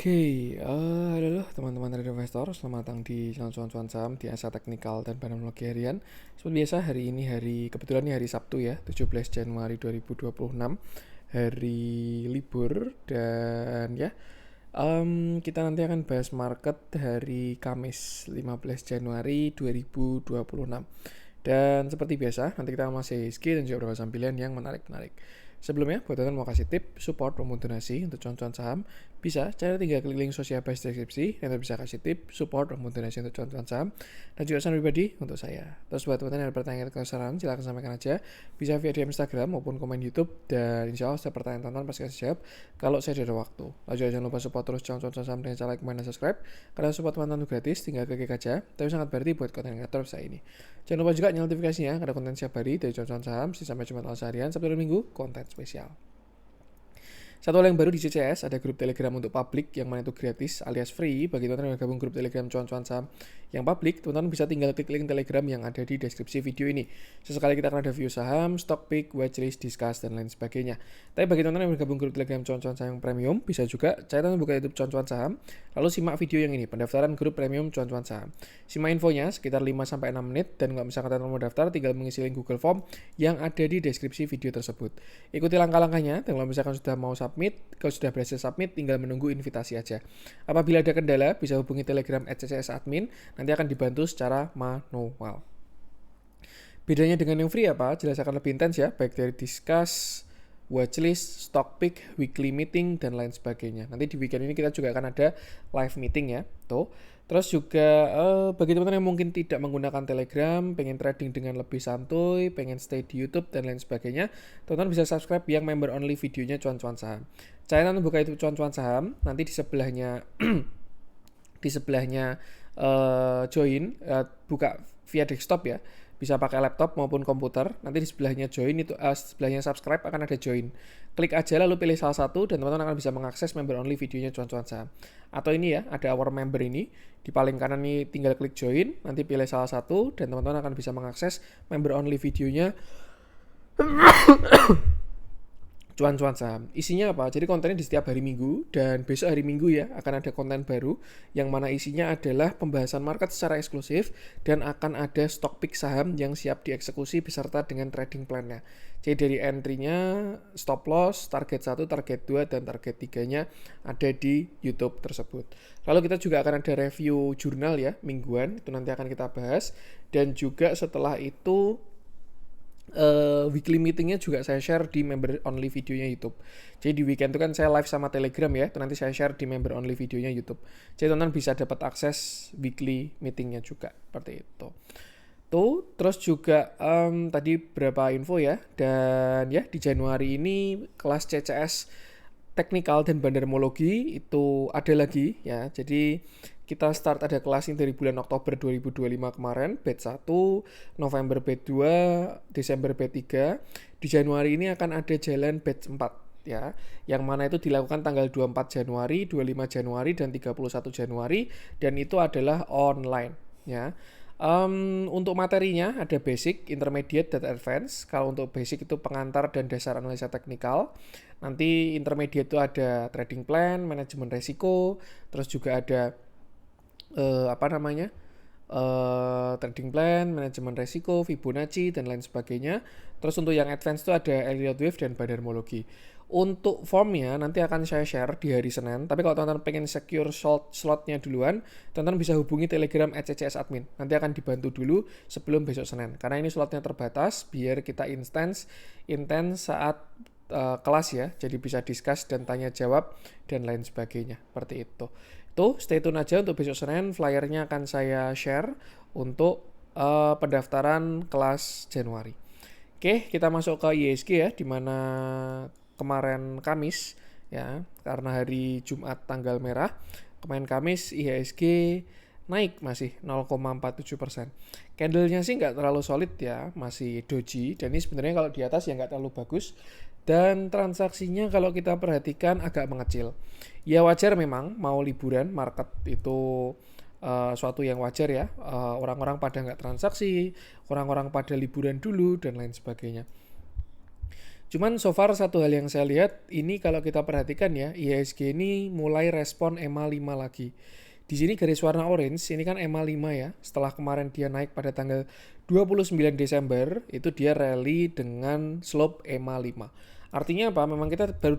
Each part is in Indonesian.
Halo teman-teman trader investor, selamat datang di channel cuan-cuan saham di Asa Teknikal dan Teknologi Harian. Seperti biasa hari ini kebetulan ini hari Sabtu ya, 17 Januari 2026, hari libur dan ya kita nanti akan bahas market hari Kamis 15 Januari 2026. Dan seperti biasa, nanti kita masih ISG dan juga beberapa saham pilihan yang menarik-menarik. Sebelumnya, buat teman mau kasih tip, support, maupun donasi untuk cuan-cuan saham, bisa cara tinggal klik link sosial base deskripsi, dan bisa kasih tip, support, maupun donasi untuk cuan-cuan saham, dan juga saran pribadi untuk saya. Terus buat teman-teman yang ada pertanyaan atau saran, silahkan sampaikan aja, bisa via DM Instagram maupun komen YouTube, dan insya Allah setiap pertanyaan teman-teman pasti kasih jawab kalau saya ada waktu. Lalu jangan lupa support terus cuan-cuan saham dengan cara like, comment, dan subscribe, karena support teman-teman gratis, tinggal klik aja, tapi sangat berarti buat konten kreator saya ini. Jangan lupa juga nyalakan notifikasinya, ada konten setiap hari dari cuan-cuan saham, sampai Jumat seharian, Sabtu dan Minggu, konten spesial. Satu hal yang baru di CCS, ada grup Telegram untuk publik yang mana itu gratis alias free. Bagi teman-teman yang gabung grup Telegram cuan-cuan saham yang publik, teman-teman bisa tinggal klik link Telegram yang ada di deskripsi video ini. Sesekali kita akan ada view saham, stock pick, watchlist, discuss, dan lain sebagainya. Tapi bagi teman-teman yang bergabung grup Telegram cuan-cuan saham yang premium, bisa juga cari teman buka YouTube cuan-cuan saham, lalu simak video yang ini, pendaftaran grup premium cuan-cuan saham. Simak infonya sekitar 5-6 menit, dan kalau misalkan teman mau daftar, tinggal mengisi link Google Form yang ada di deskripsi video tersebut. Ikuti langkah-langkahnya, dan kalau misalkan sudah mau kalau sudah berhasil submit, tinggal menunggu invitasi aja. Apabila ada kendala, bisa hubungi Telegram @ccs_admin, nanti akan dibantu secara manual. Bedanya dengan yang free apa? Jelas akan lebih intens ya, baik dari discuss, watchlist, stock pick, weekly meeting, dan lain sebagainya. Nanti di weekend ini kita juga akan ada live meeting ya, tuh. Terus juga bagi teman-teman yang mungkin tidak menggunakan Telegram, pengen trading dengan lebih santuy, pengen stay di YouTube dan lain sebagainya, teman-teman bisa subscribe yang member only videonya cuan-cuan saham. Channel buka itu cuan-cuan saham, nanti di sebelahnya join, buka via desktop ya, bisa pakai laptop maupun komputer. Nanti di sebelahnya join itu sebelahnya subscribe akan ada join. Klik aja lalu pilih salah satu dan teman-teman akan bisa mengakses member only videonya cuan-cuan saham. Atau ini ya, ada our member ini di paling kanan ini, tinggal klik join, nanti pilih salah satu dan teman-teman akan bisa mengakses member only videonya cuan-cuan saham. Isinya apa? Jadi kontennya di setiap hari Minggu, dan besok hari Minggu ya akan ada konten baru yang mana isinya adalah pembahasan market secara eksklusif dan akan ada stock pick saham yang siap dieksekusi beserta dengan trading plan-nya. Jadi dari entry-nya, stop loss, target 1, target 2, dan target 3-nya ada di YouTube tersebut. Lalu kita juga akan ada review jurnal ya, mingguan, itu nanti akan kita bahas. Dan juga setelah itu weekly meetingnya juga saya share di member only videonya YouTube. Jadi di weekend itu kan saya live sama Telegram ya, itu nanti saya share di member only videonya YouTube. Jadi teman-teman bisa dapat akses weekly meetingnya juga, seperti itu. Tuh, terus juga tadi berapa info ya, dan ya di Januari ini kelas CCS teknikal dan bandarmologi itu ada lagi ya. Jadi kita start ada kelas ini dari bulan Oktober 2025 kemarin, batch 1, November batch 2, Desember batch 3. Di Januari ini akan ada jalan batch 4 ya, yang mana itu dilakukan tanggal 24 Januari, 25 Januari, dan 31 Januari, dan itu adalah online ya. Untuk materinya ada basic, intermediate, dan advance. Kalau untuk basic itu pengantar dan dasar analisa teknikal. Nanti intermediate itu ada trading plan, manajemen resiko, terus juga ada trading plan, manajemen resiko, Fibonacci, dan lain sebagainya. Terus untuk yang advance itu ada Elliott Wave dan bandarmologi. Untuk formnya nanti akan saya share di hari Senin. Tapi kalau teman-teman pengen secure slotnya duluan, teman-teman bisa hubungi Telegram @ccs_admin. Nanti akan dibantu dulu sebelum besok Senin. Karena ini slotnya terbatas, biar kita intens saat kelas ya. Jadi bisa discuss dan tanya jawab dan lain sebagainya. Seperti itu. Tuh, stay tune aja untuk besok Senin. Flyernya akan saya share untuk pendaftaran kelas Januari. Oke, kita masuk ke ISG ya, dimana kemarin Kamis ya, karena hari Jumat tanggal merah, kemarin Kamis IHSG naik masih 0,47%. Candlenya sih nggak terlalu solid ya, masih doji, dan ini sebenarnya kalau di atas ya nggak terlalu bagus, dan transaksinya kalau kita perhatikan agak mengecil. Ya wajar memang, mau liburan market itu suatu yang wajar ya, orang-orang pada nggak transaksi, orang-orang pada liburan dulu dan lain sebagainya. Cuman so far satu hal yang saya lihat ini kalau kita perhatikan ya, IHSG ini mulai respon EMA 5 lagi. Di sini garis warna orange ini kan EMA 5 ya. Setelah kemarin dia naik pada tanggal 29 Desember, itu dia rally dengan slope EMA 5. Artinya apa? Memang kita baru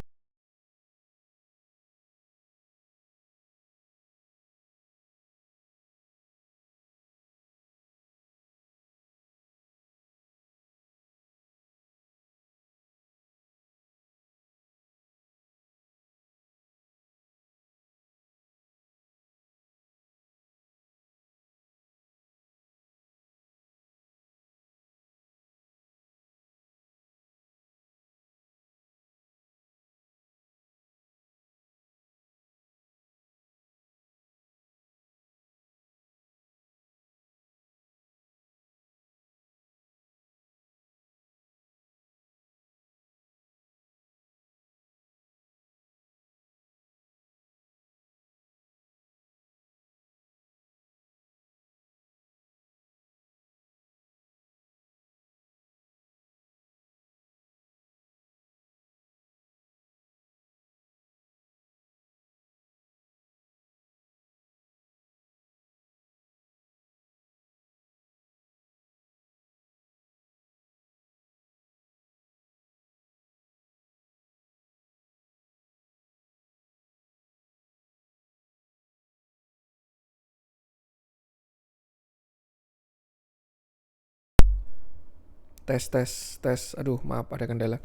tes. Aduh, maaf ada kendala.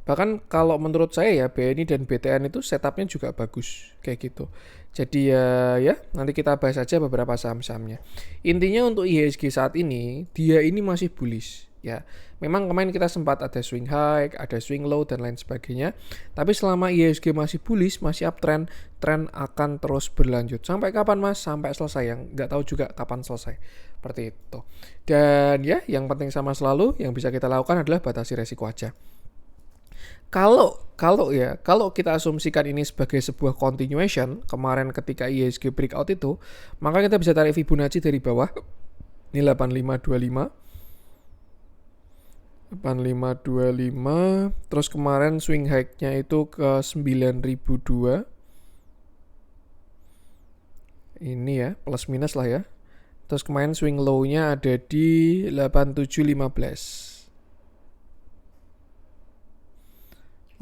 Bahkan kalau menurut saya ya BNI dan BTN itu setupnya juga bagus kayak gitu. Jadi ya nanti kita bahas aja beberapa saham-sahamnya. Intinya untuk IHSG saat ini dia ini masih bullish ya. Memang kemarin kita sempat ada swing high, ada swing low dan lain sebagainya. Tapi selama IHSG masih bullish, masih uptrend, tren akan terus berlanjut. Sampai kapan Mas? Sampai selesai. Yang nggak tahu juga kapan selesai. Seperti itu. Dan ya yang penting sama selalu yang bisa kita lakukan adalah batasi resiko aja. Kalau kita asumsikan ini sebagai sebuah continuation kemarin ketika IHSG breakout itu, maka kita bisa tarik Fibonacci dari bawah. Ini 8525 terus kemarin swing high-nya itu ke 9002. Ini ya, plus minus lah ya. Terus kemarin swing low-nya ada di 8715.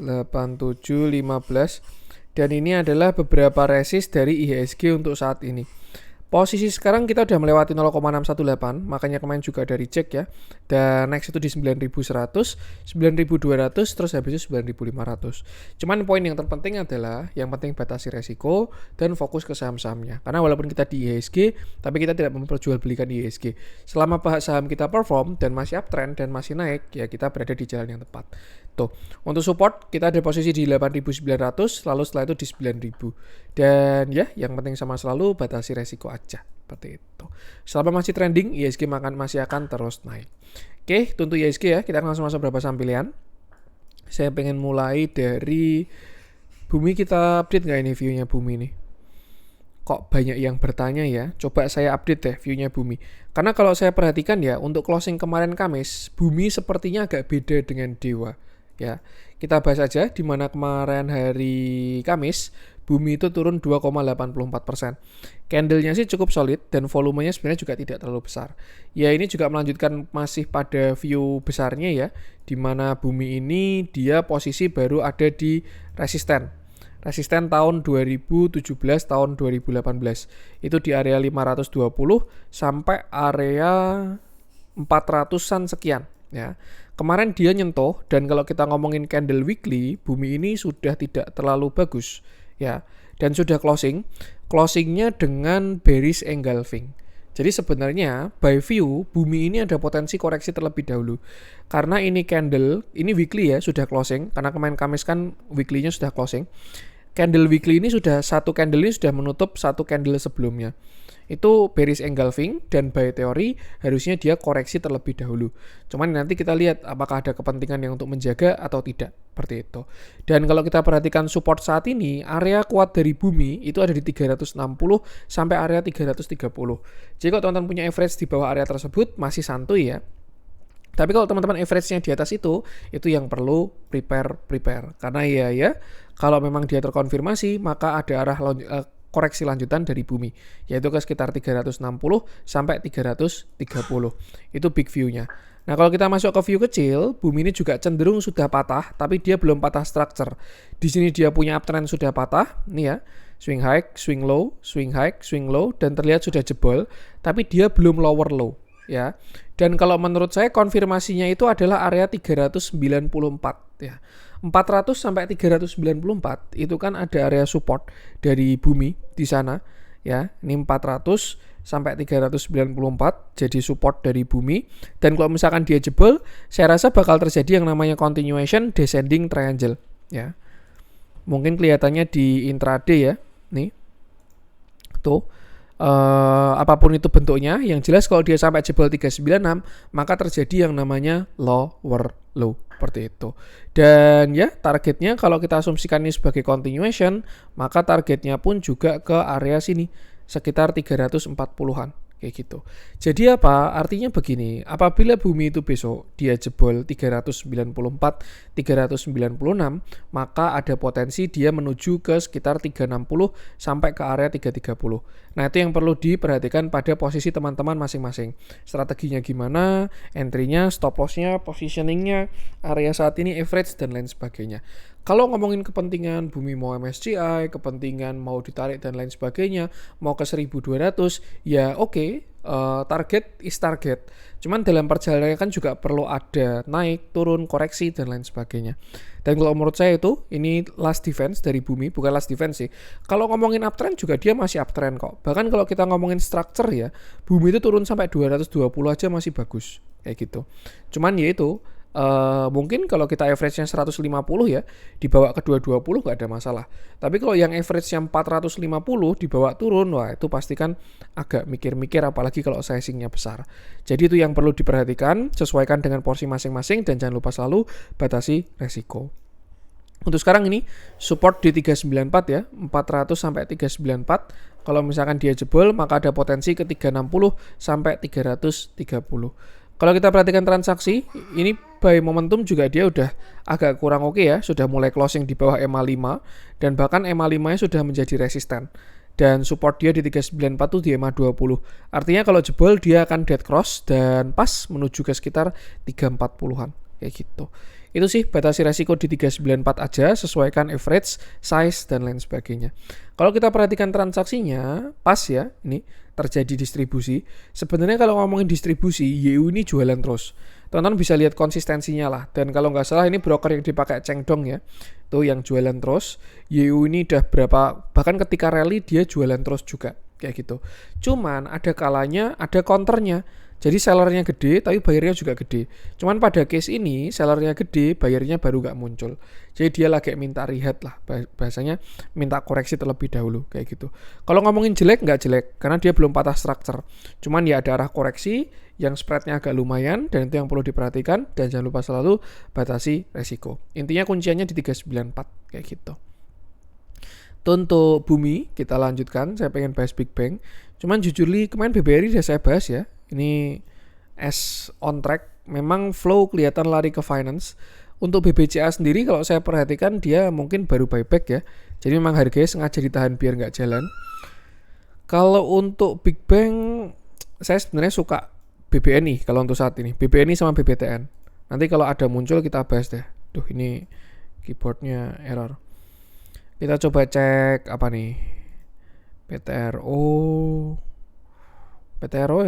8715 dan ini adalah beberapa resist dari IHSG untuk saat ini. Posisi sekarang kita udah melewati 0,618, makanya kemarin juga ada reject ya. Dan next itu di 9100, 9200, terus habis itu 9500. Cuman poin yang terpenting adalah yang penting batasi resiko dan fokus ke saham-sahamnya. Karena walaupun kita di IHSG, tapi kita tidak memperjualbelikan IHSG. Selama saham kita perform dan masih uptrend dan masih naik, ya kita berada di jalan yang tepat. Tuh, untuk support kita ada posisi di 8.900, lalu setelah itu di 9.000. Dan ya, yang penting sama selalu batasi resiko aja. Seperti itu. Selama masih trending, IHSG masih akan terus naik. Oke, untuk IHSG ya, kita langsung masuk beberapa saham pilihan. Saya pengen mulai dari Bumi. Kita update nggak ini view-nya Bumi nih? Kok banyak yang bertanya ya? Coba saya update deh view-nya Bumi. Karena kalau saya perhatikan ya, untuk closing kemarin Kamis, Bumi sepertinya agak beda dengan Dewa. Ya, kita bahas aja di mana kemarin hari Kamis Bumi itu turun 2,84%. Candle-nya sih cukup solid dan volumenya sebenarnya juga tidak terlalu besar. Ya ini juga melanjutkan masih pada view besarnya ya, di mana Bumi ini dia posisi baru ada di resisten tahun 2017 tahun 2018. Itu di area 520 sampai area 400-an sekian ya. Kemarin dia nyentuh dan kalau kita ngomongin candle weekly, Bumi ini sudah tidak terlalu bagus ya. Dan sudah closingnya dengan bearish engulfing. Jadi sebenarnya by view Bumi ini ada potensi koreksi terlebih dahulu. Karena ini candle, ini weekly ya sudah closing karena kemarin Kamis kan weekly-nya sudah closing. Candle weekly ini satu candle ini sudah menutup satu candle sebelumnya. Itu bearish engulfing dan by teori harusnya dia koreksi terlebih dahulu. Cuman nanti kita lihat apakah ada kepentingan yang untuk menjaga atau tidak. Seperti itu. Dan kalau kita perhatikan support saat ini, area kuat dari Bumi itu ada di 360 sampai area 330. Jadi kalau teman-teman punya average di bawah area tersebut masih santuy ya. Tapi kalau teman-teman average-nya di atas itu yang perlu prepare. Karena ya, kalau memang dia terkonfirmasi, maka ada arah koreksi lanjutan dari bumi, yaitu ke sekitar 360 sampai 330. Itu big view-nya. Nah, kalau kita masuk ke view kecil, bumi ini juga cenderung sudah patah, tapi dia belum patah structure. Di sini dia punya uptrend sudah patah, nih ya. Swing high, swing low, swing high, swing low, dan terlihat sudah jebol, tapi dia belum lower low. Ya. Dan kalau menurut saya konfirmasinya itu adalah area 394 ya. 400 sampai 394 itu kan ada area support dari bumi di sana ya. Ini 400 sampai 394 jadi support dari bumi, dan kalau misalkan dia jebol, saya rasa bakal terjadi yang namanya continuation descending triangle ya. Mungkin kelihatannya di intraday ya. Nih. Tuh. Apapun itu bentuknya, yang jelas kalau dia sampai jebol 396, maka terjadi yang namanya lower low, seperti itu. Dan ya, targetnya kalau kita asumsikan ini sebagai continuation, maka targetnya pun juga ke area sini, sekitar 340-an. Kayak gitu. Jadi apa? Artinya begini, apabila bumi itu besok dia jebol 394, 396, maka ada potensi dia menuju ke sekitar 360 sampai ke area 330. Nah, itu yang perlu diperhatikan pada posisi teman-teman masing-masing. Strateginya gimana, entry-nya, stop loss-nya, positioning-nya, area saat ini, average, dan lain sebagainya. Kalau ngomongin kepentingan bumi mau MSCI, kepentingan mau ditarik dan lain sebagainya, mau ke 1200, ya oke, target is target. Cuman dalam perjalanan kan juga perlu ada naik, turun, koreksi, dan lain sebagainya. Dan kalau menurut saya itu, ini last defense dari bumi, bukan last defense sih. Kalau ngomongin uptrend juga dia masih uptrend kok. Bahkan kalau kita ngomongin structure ya, bumi itu turun sampai 220 aja masih bagus. Kayak gitu. Cuman ya itu, mungkin kalau kita average-nya 150 ya, dibawa ke 220 gak ada masalah. Tapi kalau yang average-nya 450 dibawa turun, wah itu pasti kan agak mikir-mikir, apalagi kalau sizing-nya besar. Jadi itu yang perlu diperhatikan, sesuaikan dengan porsi masing-masing, dan jangan lupa selalu batasi resiko. Untuk sekarang ini support di 394 ya, 400 sampai 394. Kalau misalkan dia jebol, maka ada potensi ke 360 sampai 330. Kalau kita perhatikan transaksi, ini by momentum juga dia udah agak kurang oke ya, sudah mulai closing di bawah EMA 5, dan bahkan EMA 5-nya sudah menjadi resisten. Dan support dia di 394 tuh di EMA 20. Artinya kalau jebol dia akan dead cross dan pas menuju ke sekitar 340-an, kayak gitu. Itu sih batasi resiko di 394 aja, sesuaikan average, size, dan lain sebagainya. Kalau kita perhatikan transaksinya, pas ya, ini terjadi distribusi. Sebenarnya kalau ngomongin distribusi, YU ini jualan terus. Teman-teman bisa lihat konsistensinya lah. Dan kalau nggak salah ini broker yang dipakai Chengdong ya, tuh yang jualan terus. YU ini udah berapa, bahkan ketika rally dia jualan terus juga, kayak gitu. Cuman ada kalanya, ada counternya. Jadi sellernya gede, tapi bayarnya juga gede. Cuman pada case ini, sellernya gede, bayarnya baru nggak muncul. Jadi dia lagi minta rehat lah, bahasanya minta koreksi terlebih dahulu, kayak gitu. Kalau ngomongin jelek, nggak jelek, karena dia belum patah structure. Cuman ya ada arah koreksi, yang spreadnya agak lumayan, dan itu yang perlu diperhatikan, dan jangan lupa selalu batasi resiko. Intinya kunciannya di 394, kayak gitu. Itu untuk bumi, kita lanjutkan, saya pengen bahas Big Bang. Cuman jujur kemarin BBRI udah saya bahas ya. Ini as on track, memang flow kelihatan lari ke finance. Untuk BBCA sendiri kalau saya perhatikan dia mungkin baru buyback ya. Jadi memang harganya sengaja ditahan biar nggak jalan. Kalau untuk Big Bang, saya sebenarnya suka BBNI kalau untuk saat ini. BBNI sama BBTN. Nanti kalau ada muncul kita bahas deh. Duh ini keyboardnya error. Kita coba cek apa nih. PTRO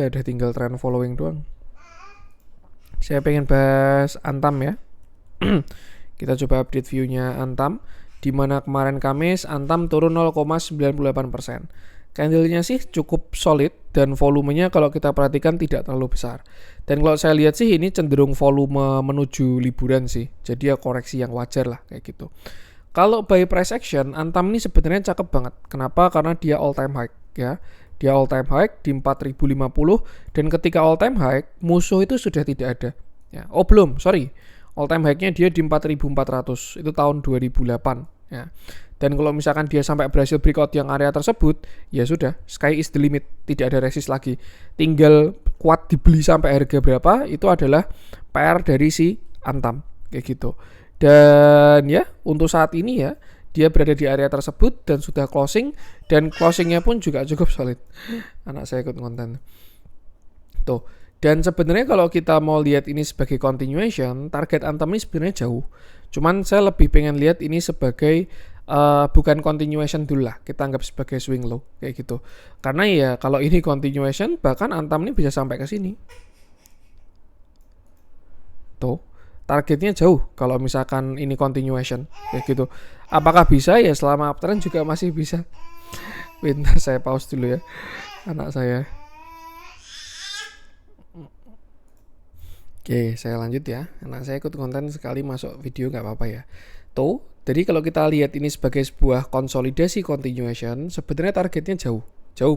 ya udah tinggal trend following doang. Saya pengen bahas Antam ya. Kita coba update view-nya Antam, di mana kemarin Kamis Antam turun 0,98%. Candle-nya sih cukup solid dan volumenya kalau kita perhatikan tidak terlalu besar. Dan kalau saya lihat sih ini cenderung volume menuju liburan sih. Jadi ya koreksi yang wajar lah kayak gitu. Kalau by price action, Antam ini sebenarnya cakep banget. Kenapa? Karena dia all time high ya. Dia all time high di 4050, dan ketika all time high musuh itu sudah tidak ada ya. Belum, sorry. All time high-nya dia di 4400. Itu tahun 2008 ya. Dan kalau misalkan dia sampai berhasil breakout yang area tersebut, ya sudah, sky is the limit, tidak ada resist lagi. Tinggal kuat dibeli sampai harga berapa itu adalah PR dari si Antam kayak gitu. Dan ya untuk saat ini ya dia berada di area tersebut dan sudah closing, dan closingnya pun juga cukup solid. Anak saya ikut konten tuh. Dan sebenarnya kalau kita mau lihat ini sebagai continuation, target Antam ini sebenarnya jauh. Cuman saya lebih pengen lihat ini sebagai bukan continuation dulu lah, kita anggap sebagai swing low kayak gitu. Karena ya kalau ini continuation, bahkan Antam ini bisa sampai ke sini. Tuh, targetnya jauh kalau misalkan ini continuation kayak gitu. Apakah bisa? Ya selama uptrend juga masih bisa. Bentar saya pause dulu ya, anak saya. Oke, saya lanjut ya. Anak saya ikut konten sekali masuk video nggak apa-apa ya. Tuh, jadi kalau kita lihat ini sebagai sebuah konsolidasi continuation, sebenarnya targetnya jauh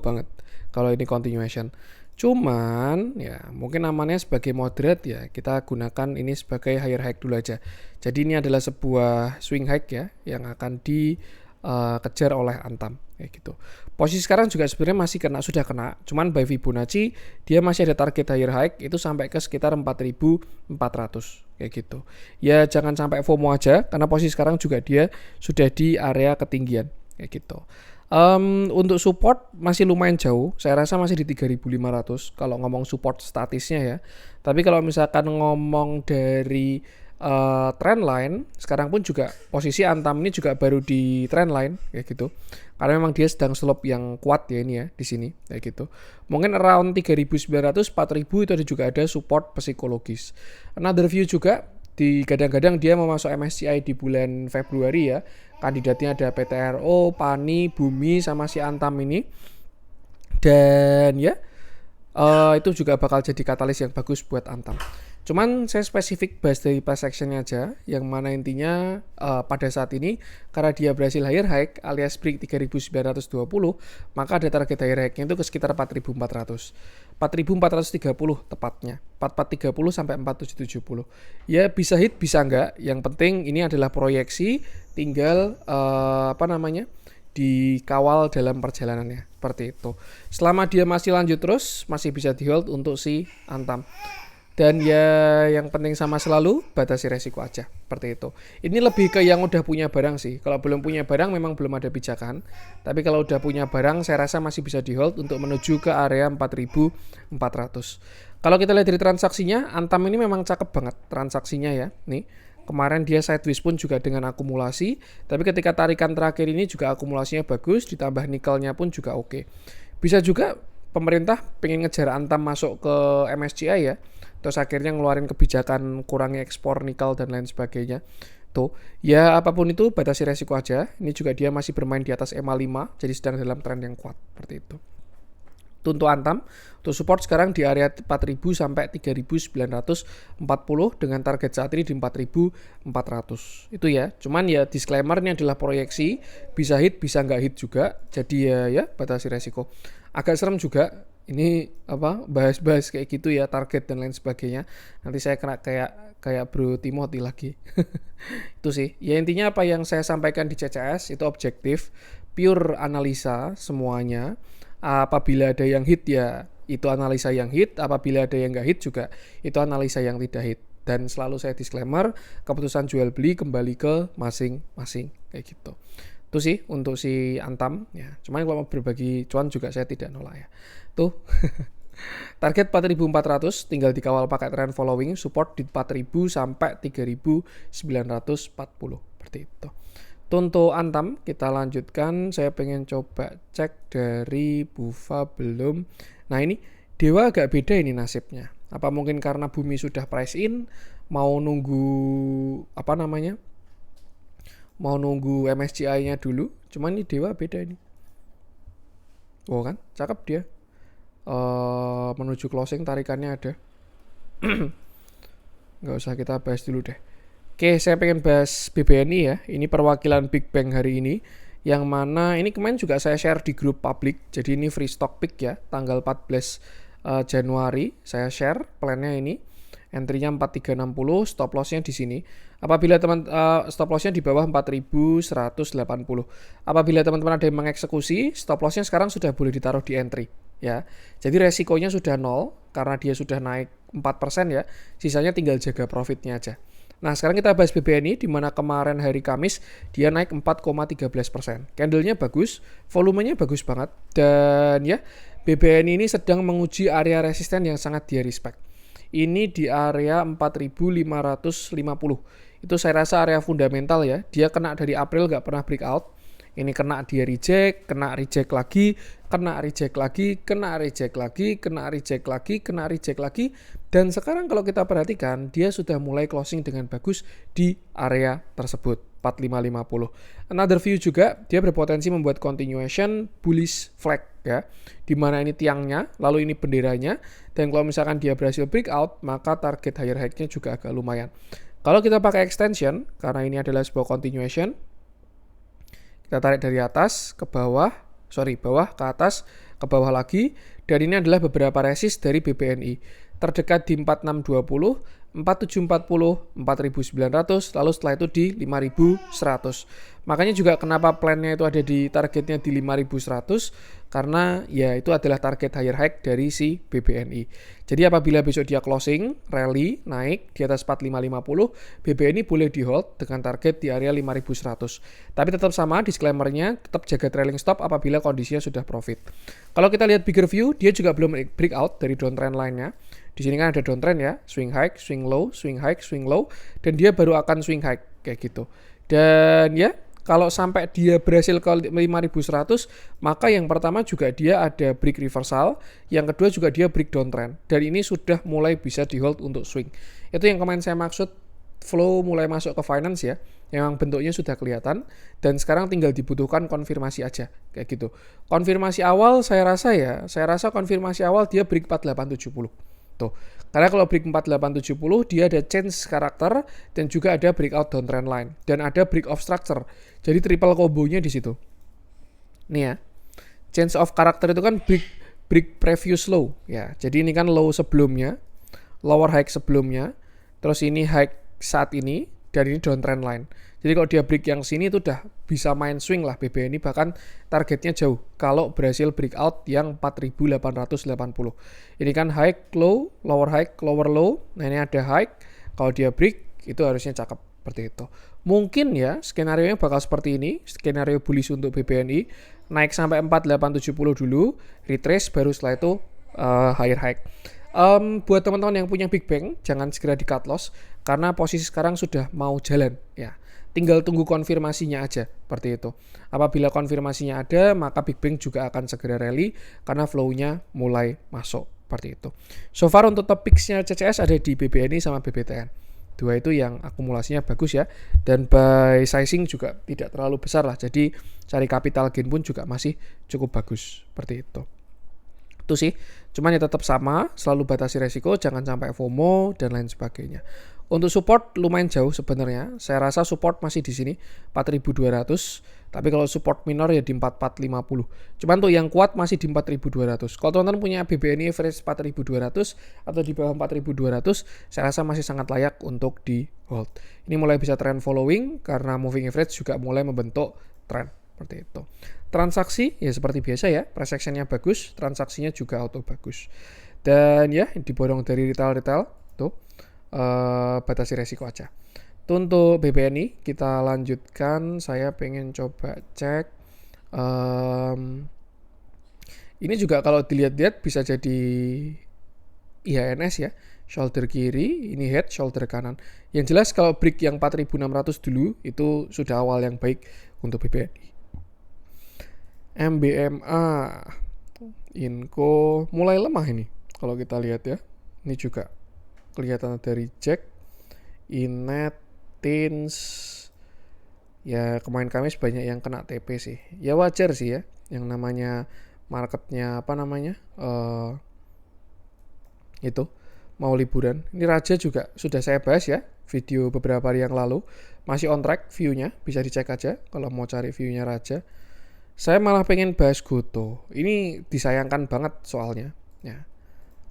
banget kalau ini continuation. Cuman ya mungkin amannya sebagai moderate ya, kita gunakan ini sebagai higher high dulu aja. Jadi ini adalah sebuah swing high ya yang akan dikejar oleh Antam kayak gitu. Posisi sekarang juga sebenarnya masih sudah kena, cuman by Fibonacci dia masih ada target higher high itu sampai ke sekitar 4.400 kayak gitu. Ya jangan sampai FOMO aja, karena posisi sekarang juga dia sudah di area ketinggian kayak gitu. Untuk support masih lumayan jauh, saya rasa masih di 3.500 kalau ngomong support statisnya ya. Tapi kalau misalkan ngomong dari trend line, sekarang pun juga posisi Antam ini juga baru di trend line kayak gitu. Karena memang dia sedang slope yang kuat ya ini ya di sini kayak gitu. Mungkin around 3.900, 4.000 itu juga ada support psikologis. Another view juga di kadang-kadang dia mau masuk MSCI di bulan Februari ya. Kandidatnya ada PTRO, PANI, Bumi sama si Antam ini. Dan ya itu juga bakal jadi katalis yang bagus buat Antam. Cuman saya spesifik bahas dari price actionnya aja, yang mana intinya pada saat ini karena dia berhasil higher high alias break 3.920, maka ada target higher high-nya itu ke sekitar 4.400. 4.430 tepatnya. 4.430 sampai 4.770. Ya bisa hit bisa enggak, yang penting ini adalah proyeksi, tinggal dikawal dalam perjalanannya seperti itu. Selama dia masih lanjut terus, masih bisa di hold untuk si Antam. Dan ya yang penting sama selalu batasi resiko aja seperti itu. Ini lebih ke yang udah punya barang sih. Kalau belum punya barang memang belum ada pijakan. Tapi kalau udah punya barang saya rasa masih bisa di hold untuk menuju ke area 4.400. Kalau kita lihat dari transaksinya, Antam ini memang cakep banget transaksinya ya. Nih, kemarin dia sideways pun juga dengan akumulasi. Tapi ketika tarikan terakhir ini juga akumulasinya bagus, ditambah nikelnya pun juga oke. Bisa juga pemerintah pengen ngejar Antam masuk ke MSCI ya. Terus akhirnya ngeluarin kebijakan kurangi ekspor nikel dan lain sebagainya. Tuh, ya apapun itu batasi resiko aja. Ini juga dia masih bermain di atas EMA 5, jadi sedang dalam tren yang kuat seperti itu. Untuk Antam, untuk support sekarang di area 4.000 sampai 3.940 dengan target saat ini di 4.400. Itu ya. Cuman ya disclaimer ini adalah proyeksi, bisa hit bisa nggak hit juga. Jadi ya batasi resiko. Agak serem juga ini bahas-bahas kayak gitu ya, target dan lain sebagainya. Nanti saya kena kayak Bro Timothy lagi. Itu sih. Ya intinya apa yang saya sampaikan di CCS itu objektif, pure analisa semuanya. Apabila ada yang hit ya itu analisa yang hit, apabila ada yang nggak hit juga itu analisa yang tidak hit. Dan selalu saya disclaimer, keputusan jual beli kembali ke masing-masing kayak gitu. Itu sih untuk si Antam ya. Cuman kalau mau berbagi cuan juga saya tidak nolak ya. Tuh. Target 4.400 tinggal dikawal pakai trend following, support di 4.000 sampai 3.940 seperti itu. Untuk Antam kita lanjutkan. Saya pengen coba cek dari Bufa belum. Nah ini Dewa agak beda ini nasibnya. Apa mungkin karena Bumi sudah price in, mau nunggu mau nunggu MSCI-nya dulu. Cuman ini Dewa beda ini. Oh kan, cakep dia. Menuju closing tarikannya ada. Nggak usah kita bahas dulu deh. Oke, saya pengen bahas BBNI ya. Ini perwakilan Big Bang hari ini. Yang mana ini kemarin juga saya share di grup publik. Jadi ini free stock pick ya. Tanggal 14 Januari saya share plannya ini. Entry-nya 4360, stop loss-nya di sini. Apabila stop loss-nya di bawah 4180. Apabila teman-teman ada yang mengeksekusi, stop loss-nya sekarang sudah boleh ditaruh di entry ya. Jadi resikonya sudah nol karena dia sudah naik 4% ya. Sisanya tinggal jaga profitnya aja. Nah, sekarang kita bahas BBNI di mana kemarin hari Kamis dia naik 4,13%. Candlenya bagus, volumenya bagus banget, dan ya BBNI ini sedang menguji area resisten yang sangat dia respect. Ini di area 4.550. Itu saya rasa area fundamental ya. Dia kena dari April nggak pernah breakout. Ini kena dia reject, kena reject lagi, kena reject lagi, kena reject lagi, kena reject lagi, kena reject lagi. Dan sekarang kalau kita perhatikan, dia sudah mulai closing dengan bagus di area tersebut, 4550. Another view juga, dia berpotensi membuat continuation bullish flag ya. Dimana ini tiangnya, lalu ini benderanya. Dan kalau misalkan dia berhasil breakout, maka target higher high-nya juga agak lumayan. Kalau kita pakai extension, karena ini adalah sebuah continuation, kita tarik dari atas ke bawah, bawah ke atas, ke bawah lagi. Dan ini adalah beberapa resist dari BBNI. Terdekat di 4620, 4740, 4900, lalu setelah itu di 5100. Makanya juga kenapa plannya itu ada di targetnya di 5100, karena ya itu adalah target higher high dari si BBNI. Jadi apabila besok dia closing, rally, naik di atas 4550, BBNI boleh di hold dengan target di area 5100. Tapi tetap sama disclaimer-nya, tetap jaga trailing stop apabila kondisinya sudah profit. Kalau kita lihat bigger view, dia juga belum breakout dari downtrend line-nya. Di sini kan ada downtrend ya, swing high, swing low, swing high, swing low, dan dia baru akan swing high kayak gitu. Dan ya, kalau sampai dia berhasil ke 5100, maka yang pertama juga dia ada break reversal, yang kedua juga dia break downtrend. Dan ini sudah mulai bisa di hold untuk swing. Itu yang kemarin saya maksud flow mulai masuk ke finance ya. Memang bentuknya sudah kelihatan dan sekarang tinggal dibutuhkan konfirmasi aja kayak gitu. Konfirmasi awal saya rasa konfirmasi awal dia break 4870. Tuh. Karena kalau break 4870 dia ada change karakter dan juga ada breakout downtrend line dan ada break of structure. Jadi triple combo-nya di situ. Nih ya. Change of karakter itu kan break previous low ya. Jadi ini kan low sebelumnya, lower high sebelumnya, terus ini high saat ini dan ini downtrend line. Jadi kalau dia break yang sini itu udah bisa main swing lah BBNI, bahkan targetnya jauh kalau berhasil breakout yang 4880. Ini kan high, low, lower high, lower low. Nah ini ada high, kalau dia break itu harusnya cakep seperti itu. Mungkin ya skenario-nya bakal seperti ini, skenario bullish untuk BBNI, naik sampai 4870 dulu, retrace baru setelah itu higher high. Buat teman-teman yang punya big bang, jangan segera di cut loss karena posisi sekarang sudah mau jalan ya. Tinggal tunggu konfirmasinya aja seperti itu. Apabila konfirmasinya ada, maka big bang juga akan segera rally karena flow-nya mulai masuk seperti itu. So far untuk top picks-nya CCS ada di BBNI sama BBTN. Dua itu yang akumulasinya bagus ya, dan by sizing juga tidak terlalu besar lah. Jadi cari capital gain pun juga masih cukup bagus seperti itu. Itu sih, cuman ya tetap sama, selalu batasi resiko, jangan sampai FOMO dan lain sebagainya. Untuk support lumayan jauh sebenarnya. Saya rasa support masih di sini 4.200, tapi kalau support minor ya di 4.450. Cuman tuh yang kuat masih di 4.200. Kalau teman-teman punya BBNI average 4.200 atau di bawah 4.200, saya rasa masih sangat layak untuk di hold. Ini mulai bisa trend following karena moving average juga mulai membentuk trend seperti itu. Transaksi ya seperti biasa ya, price action-nya bagus, transaksinya juga auto bagus. Dan ya diborong dari retail tuh. Batasi resiko aja. Itu untuk BBNI kita lanjutkan. Saya pengen coba cek ini juga kalau dilihat-lihat bisa jadi IHNS ya, shoulder kiri, ini head, shoulder kanan. Yang jelas kalau break yang 4.600 dulu itu sudah awal yang baik untuk BBNI. MBMA Inco mulai lemah ini kalau kita lihat ya. Ini juga kelihatan dari Jack, Inet, Tins. Ya kemarin Kamis banyak yang kena TP sih. Ya wajar sih ya. Yang namanya marketnya itu mau liburan. Ini Raja juga sudah saya bahas ya. Video beberapa hari yang lalu. Masih on track view-nya. Bisa dicek aja kalau mau cari view-nya Raja. Saya malah pengen bahas Goto. Ini disayangkan banget soalnya. Ya.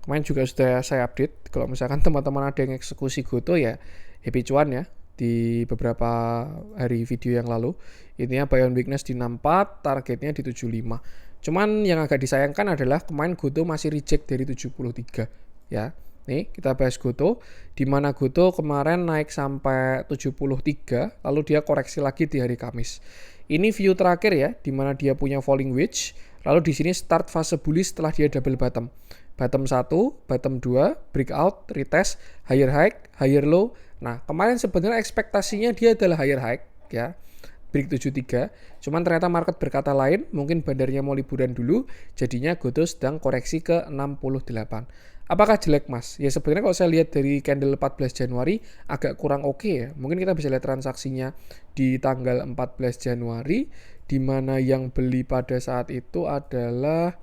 Kemarin juga sudah saya update, kalau misalkan teman-teman ada yang eksekusi Goto ya happy cuan ya di beberapa hari video yang lalu. Intinya buy on weakness di 64, targetnya di 75. Cuman yang agak disayangkan adalah kemarin Goto masih reject dari 73 ya. Nih kita bahas Goto, di mana Goto kemarin naik sampai 73, lalu dia koreksi lagi di hari Kamis. Ini view terakhir ya, di mana dia punya falling wedge, lalu di sini start fase bullish setelah dia double bottom. Bottom 1, bottom 2, breakout, retest, higher high, higher low. Nah, kemarin sebenarnya ekspektasinya dia adalah higher high ya. Break 73, cuman ternyata market berkata lain, mungkin bandarnya mau liburan dulu, jadinya Goto sedang koreksi ke 68. Apakah jelek mas? Ya sebenarnya kalau saya lihat dari candle 14 Januari agak kurang oke ya. Mungkin kita bisa lihat transaksinya di tanggal 14 Januari, di mana yang beli pada saat itu adalah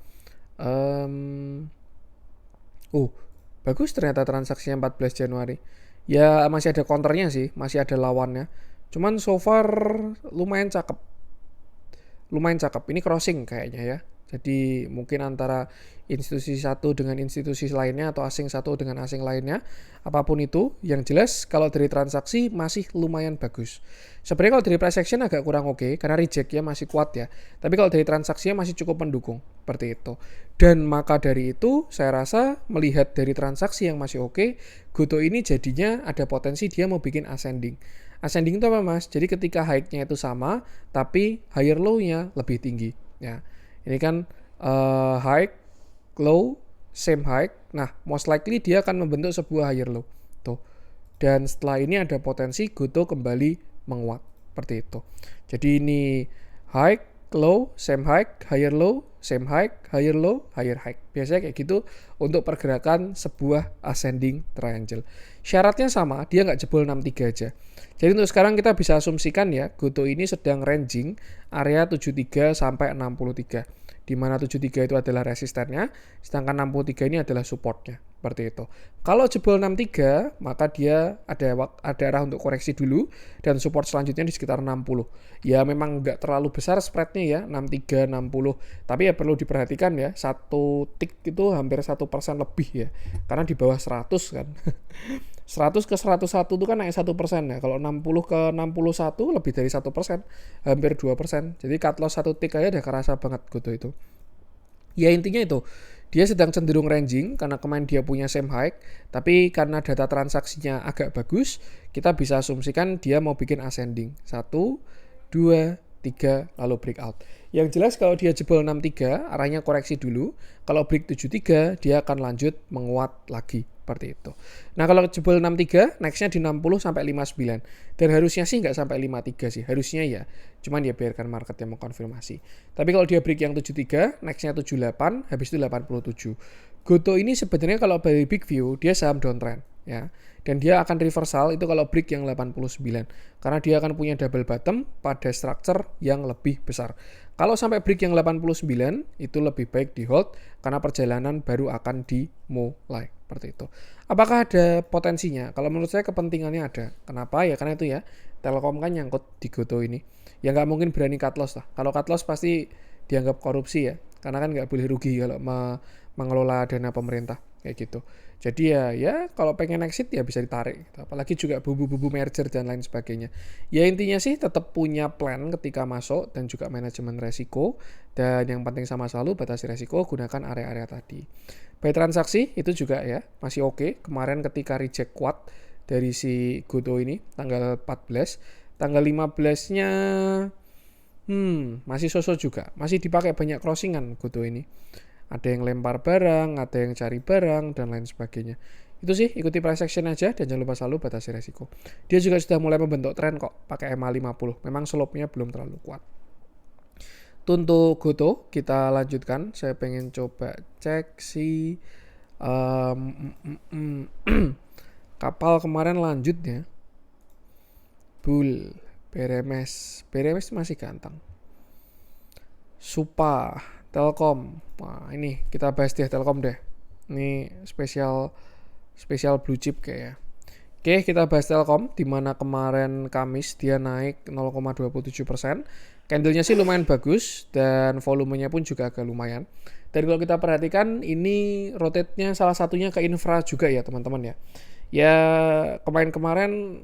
bagus ternyata transaksinya 14 Januari. Ya masih ada counternya sih, masih ada lawannya. Cuman so far lumayan cakep. Lumayan cakep. Ini crossing kayaknya ya. Jadi mungkin antara institusi satu dengan institusi lainnya atau asing satu dengan asing lainnya. Apapun itu, yang jelas kalau dari transaksi masih lumayan bagus. Sebenarnya kalau dari price action agak kurang oke, karena rejectnya masih kuat ya. Tapi kalau dari transaksinya masih cukup mendukung. Seperti itu. Dan maka dari itu saya rasa melihat dari transaksi yang masih oke, Goto ini jadinya ada potensi dia mau bikin ascending. Ascending itu apa mas? Jadi ketika high-nya itu sama, tapi higher low-nya lebih tinggi. Ya, ini kan high, low, same high. Nah, most likely dia akan membentuk sebuah higher low. Tuh. Dan setelah ini ada potensi Goto kembali menguat. Seperti itu. Jadi ini high, low, same high, higher low, same high, higher low, higher high. Biasanya kayak gitu untuk pergerakan sebuah ascending triangle. Syaratnya sama, dia nggak jebol 63 aja. Jadi untuk sekarang kita bisa asumsikan ya, Goto ini sedang ranging area 73 sampai 63. Di mana 73 itu adalah resistennya, sedangkan 63 ini adalah supportnya. Seperti itu. Kalau jebol 63, maka dia ada arah untuk koreksi dulu, dan support selanjutnya di sekitar 60. Ya memang nggak terlalu besar spreadnya ya, 63, 60. Tapi ya perlu diperhatikan ya, satu tick itu hampir 1% lebih ya. Karena di bawah 100 kan. 100 ke 101 itu kan naik 1% ya. Kalau 60 ke 61 lebih dari 1%, hampir 2%. Jadi cut loss 1 tick aja udah kerasa banget Goto itu. Ya intinya itu, dia sedang cenderung ranging karena kemarin dia punya same high, tapi karena data transaksinya agak bagus, kita bisa asumsikan dia mau bikin ascending. 1, 2, 3, lalu breakout. Yang jelas kalau dia jebol 63, arahnya koreksi dulu. Kalau break 73, dia akan lanjut menguat lagi. Seperti itu. Nah kalau jebol 63, nextnya di 60 sampai 59. Dan harusnya sih nggak sampai 53 sih. Harusnya ya. Cuman ya biarkan market yang mengkonfirmasi. Tapi kalau dia break yang 73, nextnya 78, habis itu 87. Goto ini sebenarnya kalau dari big view, dia saham downtrend. Ya. Dan dia akan reversal itu kalau break yang 89. Karena dia akan punya double bottom pada structure yang lebih besar. Kalau sampai break yang 89, itu lebih baik di hold karena perjalanan baru akan dimulai. Seperti itu. Apakah ada potensinya? Kalau menurut saya kepentingannya ada. Kenapa? Ya karena itu ya, Telkom kan nyangkut di Goto ini. Ya nggak mungkin berani cut loss lah. Kalau cut loss pasti dianggap korupsi ya. Karena kan nggak boleh rugi kalau mengelola dana pemerintah. Kayak gitu. Jadi ya kalau pengen exit ya bisa ditarik. Apalagi juga bubu-bubu merger dan lain sebagainya. Ya intinya sih tetap punya plan ketika masuk dan juga manajemen resiko. Dan yang penting sama selalu batasi resiko, gunakan area-area tadi. By transaksi itu juga ya masih oke. Kemarin ketika reject kuat dari si Goto ini tanggal 14. Tanggal 15-nya masih sosok juga. Masih dipakai banyak crossingan Goto ini. Ada yang lempar barang, ada yang cari barang, dan lain sebagainya. Itu sih, ikuti price action aja, dan jangan lupa selalu batasi resiko. Dia juga sudah mulai membentuk tren kok, pakai EMA 50. Memang slope-nya belum terlalu kuat. Untuk Goto, kita lanjutkan. Saya pengen coba cek si kapal kemarin lanjut ya. Bull, BRMS masih ganteng. Supa, Telkom. Wah, ini kita bahas deh Telkom deh. Ini spesial blue chip kayaknya. Oke, kita bahas Telkom di mana kemarin Kamis dia naik 0,27%. Candlenya sih lumayan bagus dan volumenya pun juga agak lumayan. Dan kalau kita perhatikan ini rotate-nya salah satunya ke infra juga ya, teman-teman ya. Ya, kemarin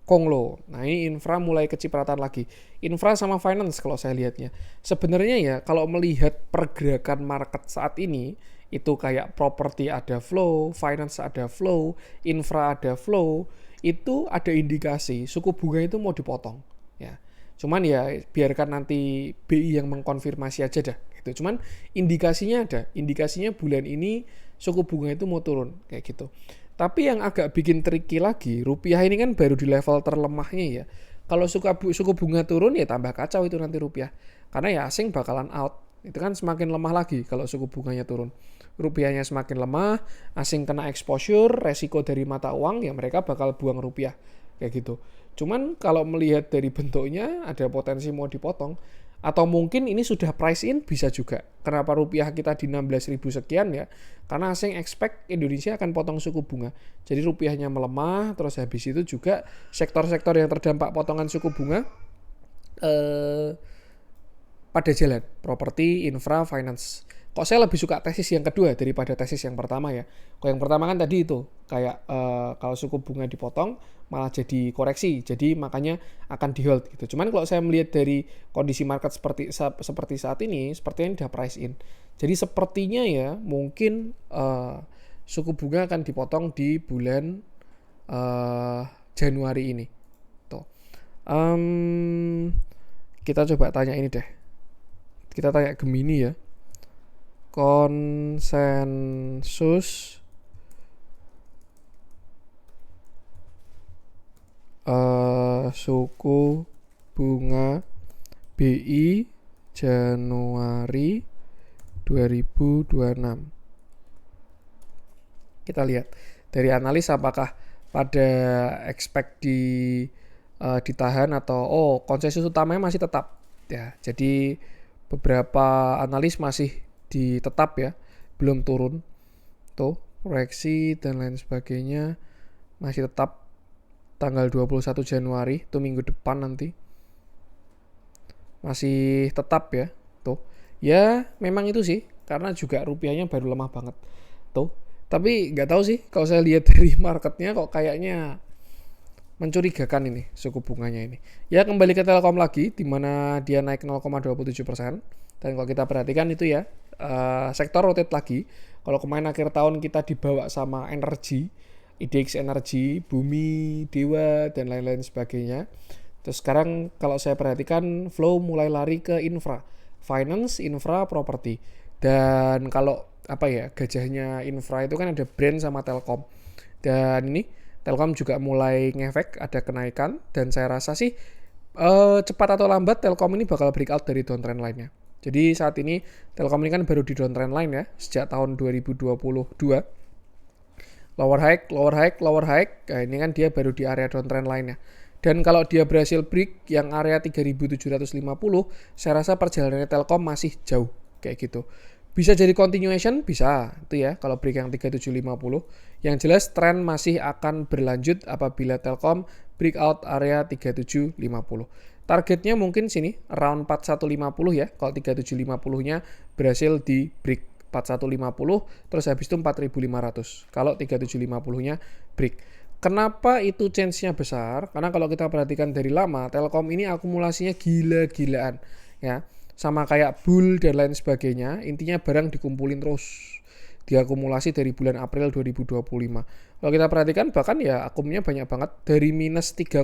Konglo. Nah ini infra mulai kecipratan lagi. Infra sama finance kalau saya lihatnya. Sebenarnya ya kalau melihat pergerakan market saat ini, itu kayak properti ada flow, finance ada flow, infra ada flow, itu ada indikasi suku bunga itu mau dipotong. Ya. Cuman ya biarkan nanti BI yang mengkonfirmasi aja dah. Gitu. Cuman indikasinya ada. Indikasinya bulan ini suku bunga itu mau turun kayak gitu. Tapi yang agak bikin tricky lagi, rupiah ini kan baru di level terlemahnya ya. Kalau suku bunga turun ya tambah kacau itu nanti rupiah. Karena ya asing bakalan out. Itu kan semakin lemah lagi kalau suku bunganya turun. Rupiahnya semakin lemah, asing kena exposure, resiko dari mata uang, ya mereka bakal buang rupiah. Kayak gitu. Cuman kalau melihat dari bentuknya ada potensi mau dipotong. Atau mungkin ini sudah price in bisa juga. Kenapa rupiah kita di 16.000 sekian ya? Karena asing expect Indonesia akan potong suku bunga. Jadi rupiahnya melemah, terus habis itu juga sektor-sektor yang terdampak potongan suku bunga pada jalan. Properti, infra, finance. Kok saya lebih suka tesis yang kedua daripada tesis yang pertama ya. Kok yang pertama kan tadi itu kayak kalau suku bunga dipotong malah jadi koreksi, jadi makanya akan di hold gitu. Cuman kalau saya melihat dari kondisi market seperti saat ini, sepertinya udah price in. Jadi sepertinya ya mungkin suku bunga akan dipotong di bulan Januari ini. Tuh. Kita coba tanya ini deh. Kita tanya Gemini ya. Konsensus suku bunga BI Januari 2026. Kita lihat dari analis apakah pada expect ditahan atau konsensus utamanya masih tetap ya. Jadi beberapa analis masih ditetap ya, belum turun. Tuh, proyeksi dan lain sebagainya masih tetap tanggal 21 Januari, itu minggu depan nanti. Masih tetap ya. Tuh. Ya, memang itu sih, karena juga rupiahnya baru lemah banget. Tuh. Tapi nggak tahu sih, kalau saya lihat dari marketnya kok kayaknya mencurigakan ini suku bunganya ini. Ya kembali ke Telkom lagi, di mana dia naik 0,27%. Dan kalau kita perhatikan itu ya, sektor rotate lagi. Kalau kemarin akhir tahun kita dibawa sama energi, IDX Energi, Bumi, Dewa, dan lain-lain sebagainya. Terus sekarang kalau saya perhatikan flow mulai lari ke infra, finance, infra, properti. Dan kalau gajahnya infra itu kan ada brand sama Telkom. Dan ini Telkom juga mulai ngefek, ada kenaikan. Dan saya rasa sih cepat atau lambat Telkom ini bakal breakout dari downtrend line-nya. Jadi saat ini Telkom ini kan baru di downtrend line ya, sejak tahun 2022. Lower high. Nah, ini kan dia baru di area downtrend line-nya. Dan kalau dia berhasil break yang area 3.750, saya rasa perjalanannya Telkom masih jauh kayak gitu. Bisa jadi continuation, bisa itu ya kalau break yang 3750. Yang jelas tren masih akan berlanjut apabila Telkom breakout area 3750. Targetnya mungkin sini around 4150 ya. Kalau 3750-nya berhasil di break 4150 terus habis itu 4500. Kalau 3750-nya break. Kenapa itu chance-nya besar? Karena kalau kita perhatikan dari lama, Telkom ini akumulasinya gila-gilaan ya. Sama kayak Bull dan lain sebagainya, intinya barang dikumpulin terus, diakumulasi dari bulan April 2025. Kalau kita perhatikan bahkan ya akumnya banyak banget, dari minus 3,6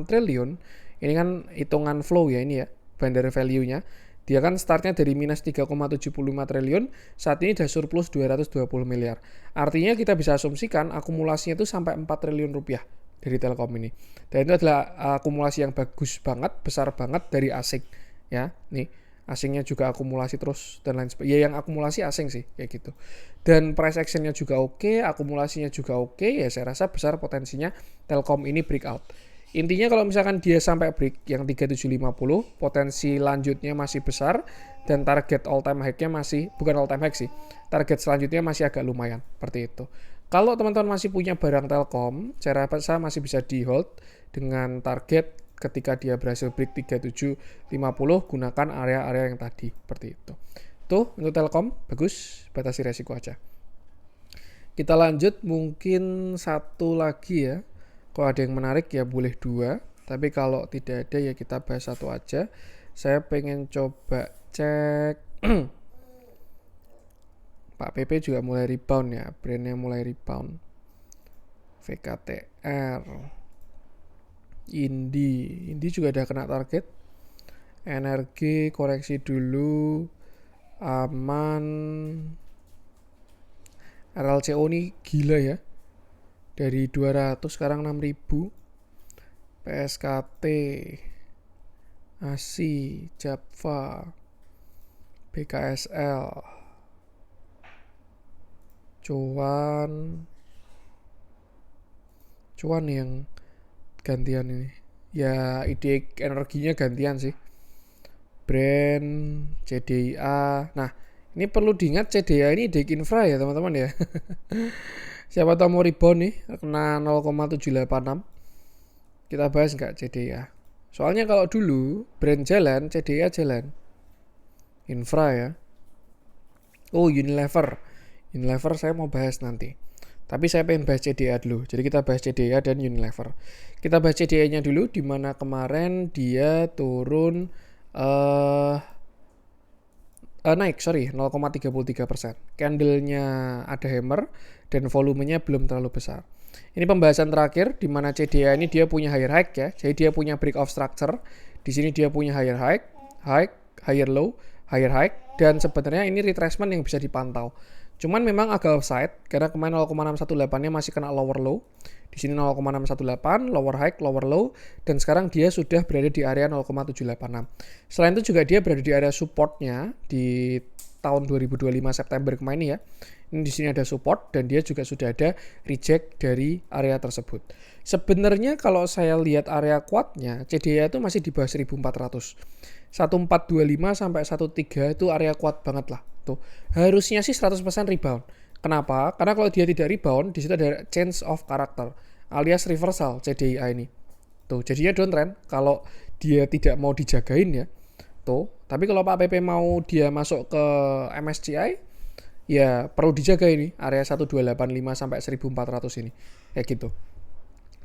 triliun, ini kan hitungan flow ya ini ya, bandar value-nya, dia kan startnya dari minus 3,75 triliun, saat ini sudah surplus 220 miliar. Artinya kita bisa asumsikan akumulasinya itu sampai 4 triliun rupiah dari Telkom ini. Dan itu adalah akumulasi yang bagus banget, besar banget dari asing. Ya, nih. Asingnya juga akumulasi terus dan lain sebagainya. Ya yang akumulasi asing sih kayak gitu. Dan price actionnya juga oke, akumulasinya juga oke. Ya saya rasa besar potensinya Telkom ini breakout. Intinya kalau misalkan dia sampai break yang 3750, potensi lanjutnya masih besar dan target all time high-nya masih bukan all time high sih. Target selanjutnya masih agak lumayan seperti itu. Kalau teman-teman masih punya barang Telkom, saya rasa masih bisa di hold dengan target ketika dia berhasil break 3750, gunakan area-area yang tadi seperti itu. Tuh untuk Telkom bagus, batasi resiko aja. Kita lanjut mungkin satu lagi ya. Kalau ada yang menarik ya boleh 2, tapi kalau tidak ada ya kita bahas 1 aja. Saya pengen coba cek Pak PP juga mulai rebound ya, brandnya mulai rebound. VKTR, Indi juga udah kena target. Energi koreksi dulu, aman. RLCO ini gila ya, dari 200 sekarang 6000. PSKT, ASI, Japfa, BKSL, cuan yang gantian ini ya, ide energinya gantian sih. Brand CDIA. Nah, ini perlu diingat CDIA ini ide infra ya teman-teman ya. Siapa tahu mau rebound nih kena 0,786. Kita bahas nggak CDIA? Soalnya kalau dulu brand jalan, CDIA jalan. Infra ya. Oh, Unilever saya mau bahas nanti. Tapi saya pengen bahas CDIA dulu. Jadi kita bahas CDIA dan Unilever. Kita bahas CDIA-nya dulu, di mana kemarin dia turun naik 0,33%. Candle-nya ada hammer dan volumenya belum terlalu besar. Ini pembahasan terakhir di mana CDIA ini dia punya higher high ya. Jadi dia punya break of structure. Di sini dia punya higher high, higher low, higher high, dan sebenarnya ini retracement yang bisa dipantau. Cuman memang agak offside karena kemarin 0,618-nya masih kena lower low. Di sini 0,618, lower high, lower low, dan sekarang dia sudah berada di area 0,786. Selain itu juga dia berada di area supportnya di tahun 2025 September kemarin ya. Ini di sini ada support dan dia juga sudah ada reject dari area tersebut. Sebenarnya kalau saya lihat area kuatnya, CDIA itu masih di bawah 1400. 1425 sampai 13 itu area kuat banget lah. Tuh. Harusnya sih 100% rebound. Kenapa? Karena kalau dia tidak rebound, di situ ada change of character alias reversal CDIA ini. Tuh, jadinya downtrend kalau dia tidak mau dijagain ya. Tuh, tapi kalau Pak PP mau dia masuk ke MSCI, ya perlu dijaga ini area 1285 sampai 1400 ini. Kayak gitu.